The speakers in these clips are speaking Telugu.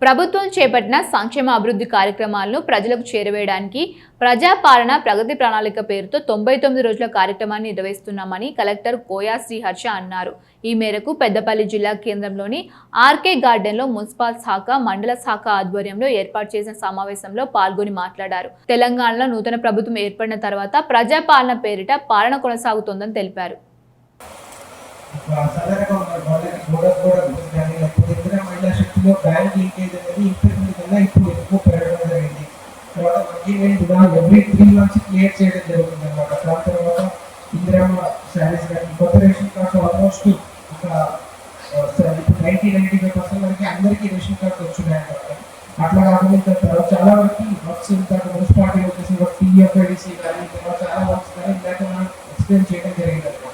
ప్రభుత్వం చేపట్టిన సంక్షేమ అభివృద్ధి కార్యక్రమాలను ప్రజలకు చేరవేయడానికి ప్రజాపాలన ప్రగతి ప్రణాళిక పేరుతో 99 రోజుల కార్యక్రమాన్ని నిర్వహిస్తున్నామని కలెక్టర్ కోయా శ్రీహర్ష అన్నారు. ఈ మేరకు పెద్దపల్లి జిల్లా కేంద్రంలోని ఆర్కే గార్డెన్లో మున్సిపల్ శాఖ, మండల శాఖ ఆధ్వర్యంలో ఏర్పాటు చేసిన సమావేశంలో పాల్గొని మాట్లాడారు. తెలంగాణలో నూతన ప్రభుత్వం ఏర్పడిన తర్వాత ప్రజాపాలన పేరిట పాలన కొనసాగుతోందని తెలిపారు. బ్యాంక్ లింకేజ్ అనేది ఇంప్లిమెంట్ కన్నా ఇప్పుడు ఎక్కువ పెరగడం జరిగింది. తర్వాత మంచి కూడా ఎవ్రీ 3 months క్లియర్ చేయడం జరుగుతుంది అనమాట. దాని తర్వాత ఇందిరామ శారీస్ కానీ కొత్త రేషన్ కార్డ్స్ ఆల్మోస్ట్ ఒక 90-95% వరకు అందరికీ రేషన్ కార్డ్స్ వచ్చినాయి అనమాట. అట్లా కాకుండా ఇంకా చాలా వరకు వర్క్స్ ఇంకా మున్సిపాలిటీ వచ్చేసి టీఎఫ్ఐడిసి కానీ చాలా వర్క్స్ కానీ ఇందాక మనం ఎక్స్ప్లెయిన్ చేయడం జరిగింది అనమాట.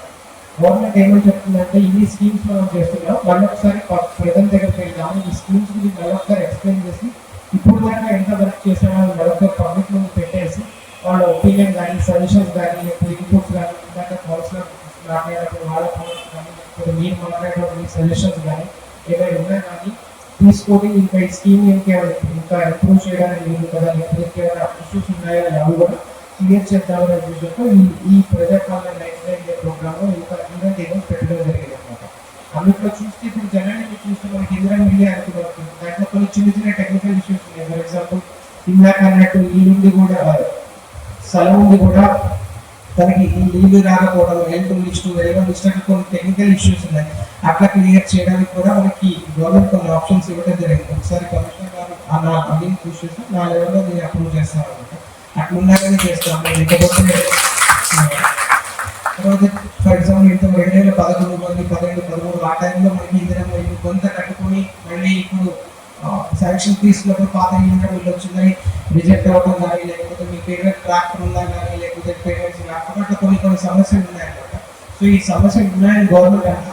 గవర్నమెంట్ ఏమని చెప్తుందంటే ఇన్ని స్కీమ్స్ మనం చేస్తున్నాం, మళ్ళీ ఒకసారి ప్రజల దగ్గరికి వెళ్దాము, ఈ స్కీమ్స్ గురించి మళ్ళీ ఒకసారి ఎక్స్ప్లెయిన్ చేసి ఇప్పుడు దాకా ఎంత వర్క్ చేసామో మరొక పబ్లిక్ ముందు పెట్టేసి వాళ్ళ ఒపీనియన్ కానీ సజెషన్స్ కానీ లేకపోతే ఇన్పుట్స్ కానీ ఇందాక కౌన్సిలర్ మాట్లాడేటప్పుడు వాళ్ళ కామెంట్స్ కానీ లేకపోతే మీరు మాట్లాడేటప్పుడు మీ సజెషన్స్ కానీ ఏదైనా ఉన్నా కానీ తీసుకొని ఇంకా ఈ స్కీమ్ ఇంకా ఇంప్రూవ్ చేయడానికి లేదు కదా, లేకపోతే ఇంకేమైనా ఇష్యూస్ ఉన్నాయో అవి కూడా క్లియర్ చేద్దామనే ఉద్దేశంతో ఈ ప్రజాపాలన 99 డే ప్రోగ్రామ్ ఇంకా ఈవెంట్ పెట్టడం జరిగింది అనమాట. అందులో చూస్తే ఇప్పుడు జనాన్ని చూస్తే మనకి ఇందిరా మీడియా అనుకున్నట్టు దాంట్లో కొన్ని చిన్న టెక్నికల్ ఇష్యూస్ ఉన్నాయి. ఫర్ ఎగ్జాంపుల్ ఇందాక అన్నట్టు ఈ నుండి కూడా స్థలం ఉంది కూడా తనకి ఈ నీళ్లు రాకపోవడం, హెల్త్ లిస్టు లిస్ట్ కొన్ని టెక్నికల్ ఇష్యూస్ ఉన్నాయి. అట్లా క్లియర్ చేయడానికి కూడా మనకి గవర్నమెంట్ కొన్ని ఆప్షన్స్ ఇవ్వడం జరిగింది. ఒకసారి కమిషనర్ గారు నా బిల్డింగ్ చూసేసి నా లెవెల్లో నేను అప్రూవ్ చేస్తాను అనమాట. అట్లున్నాకనే చేస్తాము. లేకపోతే తర్వాత ఫర్ ఎగ్జాంపుల్ ఇంత 2011 12 13 ఆ టైంలో మనకి ఇందిరమ్మ ఇల్లు కొంత కట్టుకొని మళ్ళీ ఇప్పుడు శాంక్షన్ తీసుకున్నప్పుడు పాత ఇందిరమ్మ ఇల్లు వచ్చిందని రిజెక్ట్ అవ్వడం కానీ, లేకపోతే మీ పేమెంట్ ట్రాక్టర్ ఉందా కానీ, లేకపోతే పేమెంట్స్ రాకపోతే అట్లా కొన్ని సమస్యలు ఉన్నాయన్నమాట. సో ఈ సమస్యలు ఉన్నాయని గవర్నమెంట్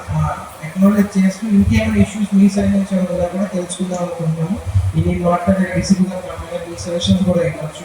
ఎక్నాలెడ్జ్ చేస్తూ ఇంకేమైనా ఇష్యూస్ మీ సైడ్ నుంచి కూడా తెలుసుకుందాం అనుకుంటున్నాము. ఇది మాట్లాడే డిసిప్లిన్ మీ సజెషన్స్ కూడా ఇవ్వచ్చు.